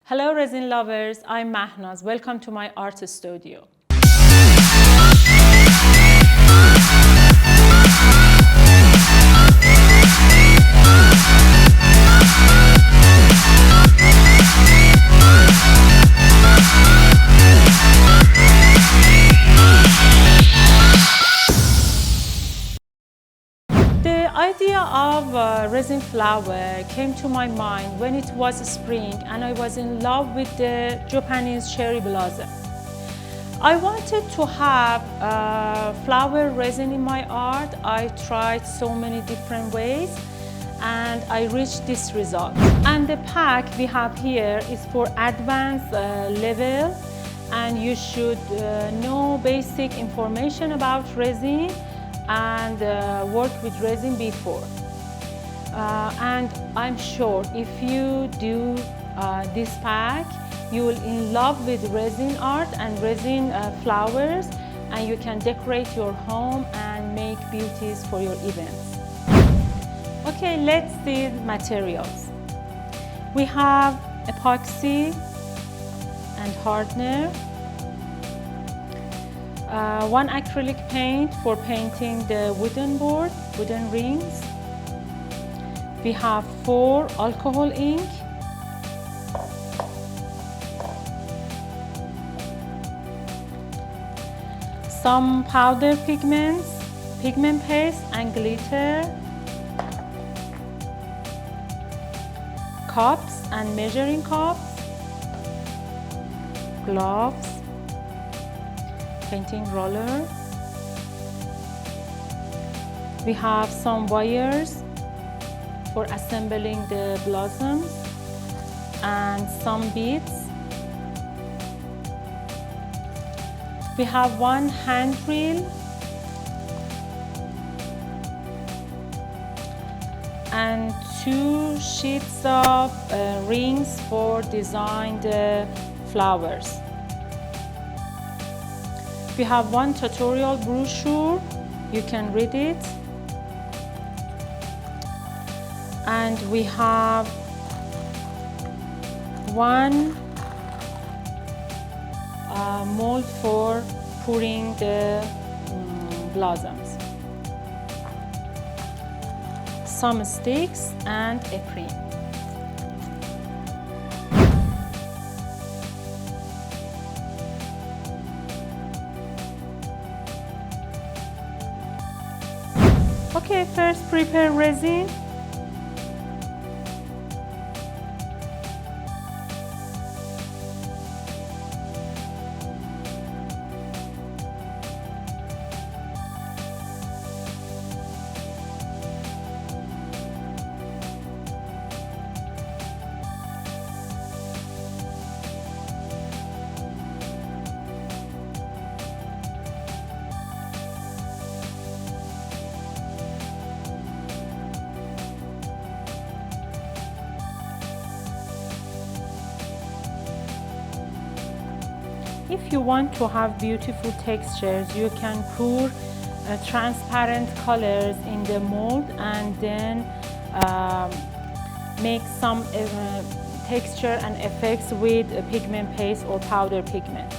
Hello resin lovers, I'm Mahnaz. Welcome to my art studio. The idea of resin flower came to my mind when it was spring and I was in love with the Japanese cherry blossom. I wanted to have flower resin in my art. I tried so many different ways and I reached this result. And the pack we have here is for advanced level, and you should know basic information about resin and work with resin before. And I'm sure if you do this pack, you will in love with resin art and resin flowers, and you can decorate your home and make beauties for your events. Okay, let's see the materials. We have epoxy and hardener, one acrylic paint for painting the wooden board, wooden rings. We have 4 alcohol ink, some powder pigments, pigment paste and glitter, cups and measuring cups, gloves, painting roller. We have some wires for assembling the blossoms and some beads. We have 1 hand reel and 2 sheets of rings for design the flowers. We have 1 tutorial brochure, you can read it. And we have 1 mold for pouring the blossoms, some sticks and a cream. Okay, first prepare resin. If you want to have beautiful textures, you can pour transparent colors in the mold and then make some texture and effects with pigment paste or powder pigment.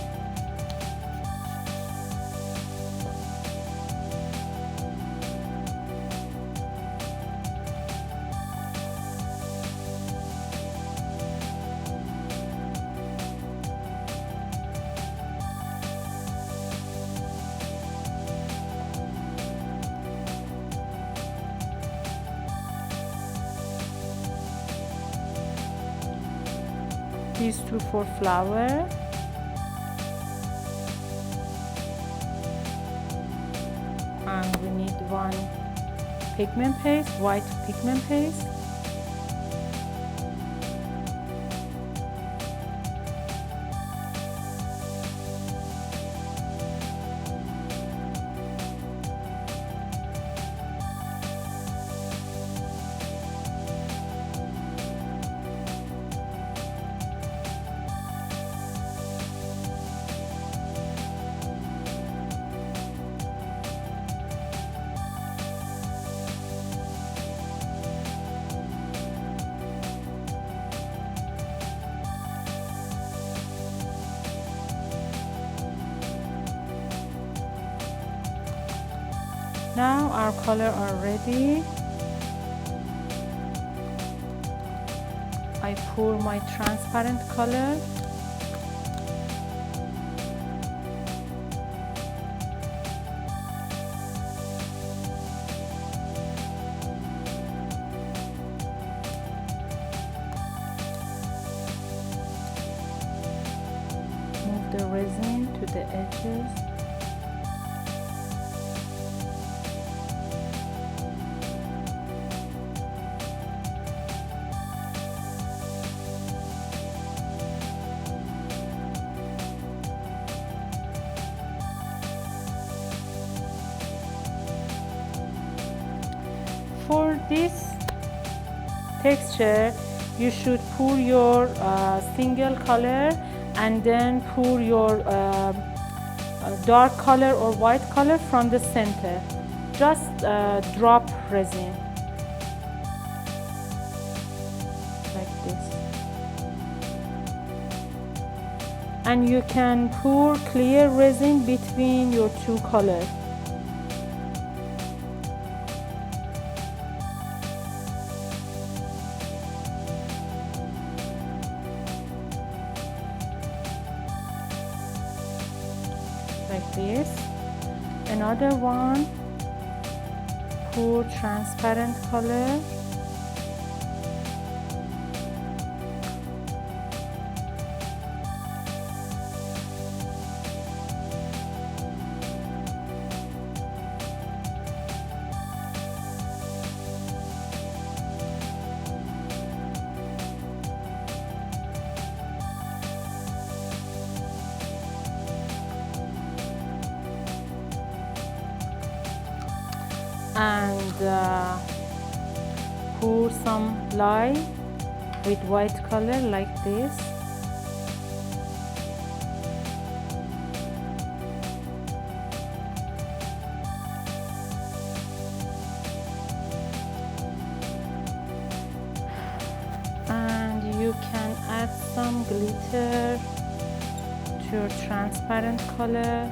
These 2 for flower. And we need 1 pigment paste, white pigment paste. Now our color are ready. I pour my transparent color. Move the resin to the edges. For this texture, you should pour your single color and then pour your dark color or white color from the center. Just drop resin like this. And you can pour clear resin between your two colors. Like this. Another one, pour transparent color. And pour some light with white color like this. And you can add some glitter to your transparent color.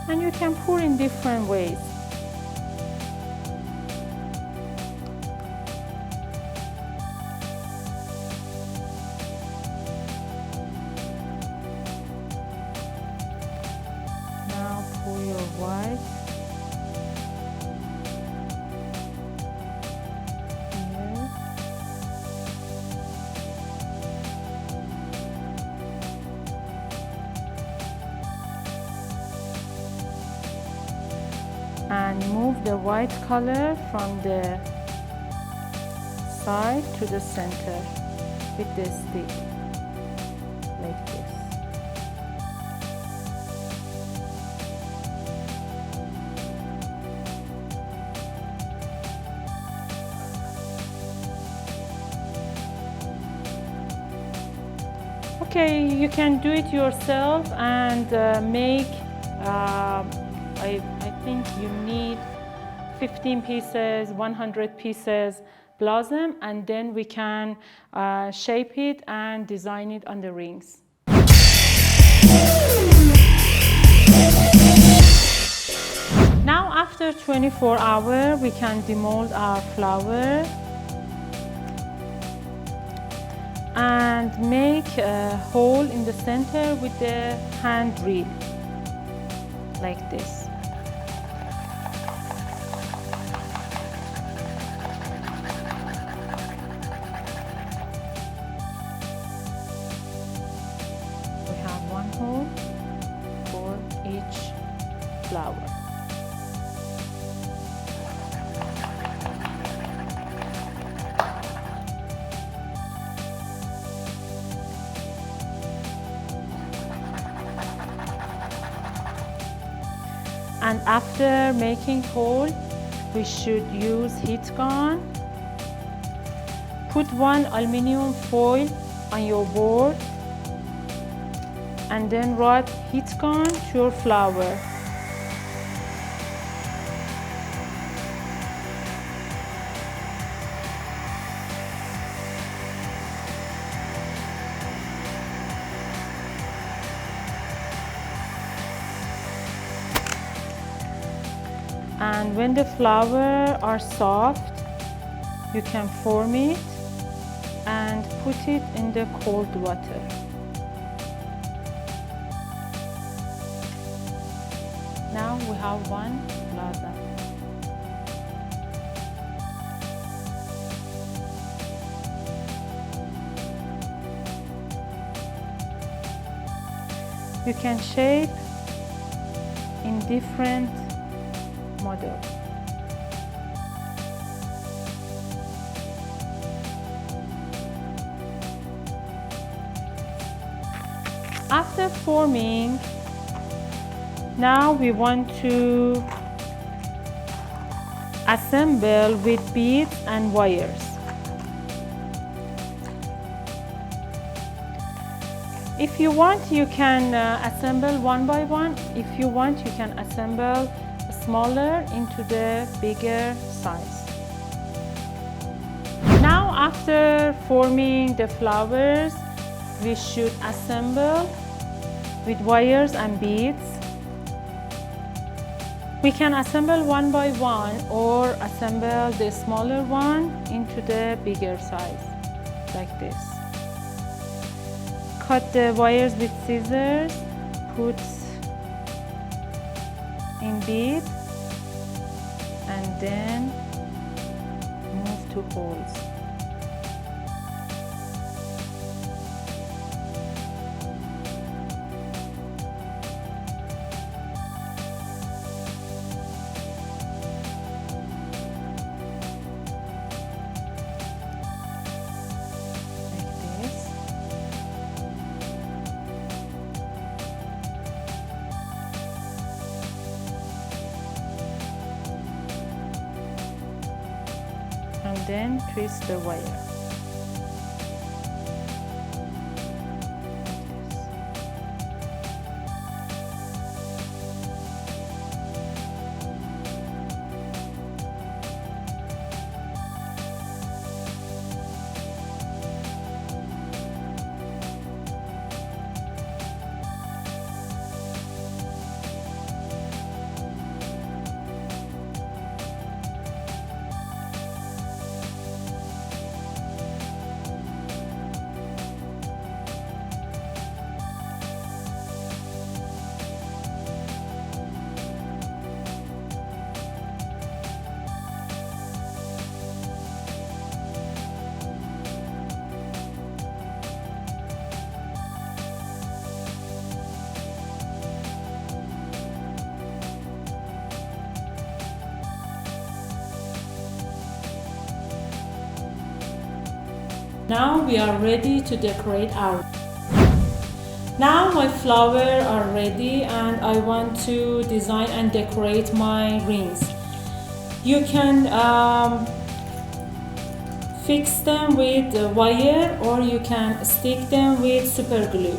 And you can pour in different ways. Now pour your white. Here. And move the white color from the side to the center with the stick, like this. Okay, you can do it yourself and make I think you need 15 pieces, 100 pieces blossom, and then we can shape it and design it on the rings. Now after 24 hours, we can demold our flower and make a hole in the center with the hand drill, like this. We have one hole for each flower. And after making hole, we should use heat gun. Put one aluminum foil on your board and then rub heat gun to your flower. And when the flowers are soft, you can form it and put it in the cold water. Now we have one blossom. You can shape in different model. After forming, now we want to assemble with beads and wires. If you want, you can assemble one by one. If you want, you can assemble smaller into the bigger size. Now, after forming the flowers, we should assemble with wires and beads. We can assemble one by one or assemble the smaller one into the bigger size, like this. Cut the wires with scissors, put in bead, and then move to holes. And then twist the wire. Now we are ready to decorate our. Now my flowers are ready and I want to design and decorate my rings. You can fix them with wire or you can stick them with super glue.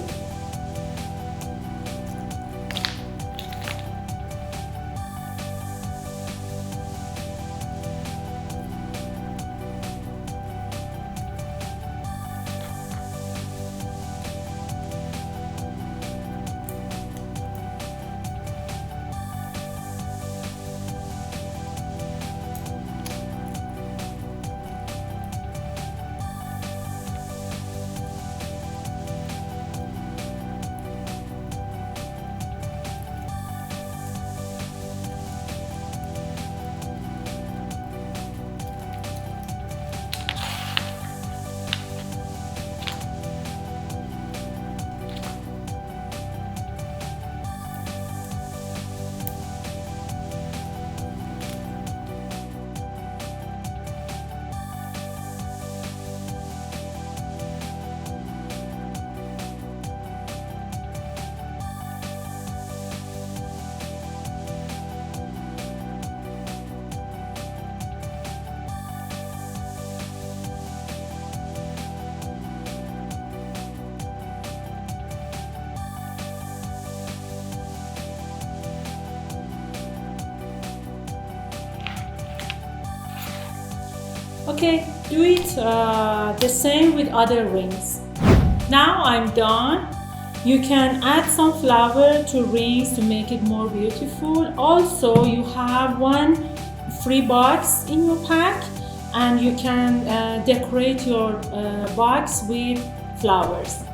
Okay, do it the same with other rings. Now I'm done. You can add some flower to rings to make it more beautiful. Also, you have one free box in your pack, and you can decorate your box with flowers.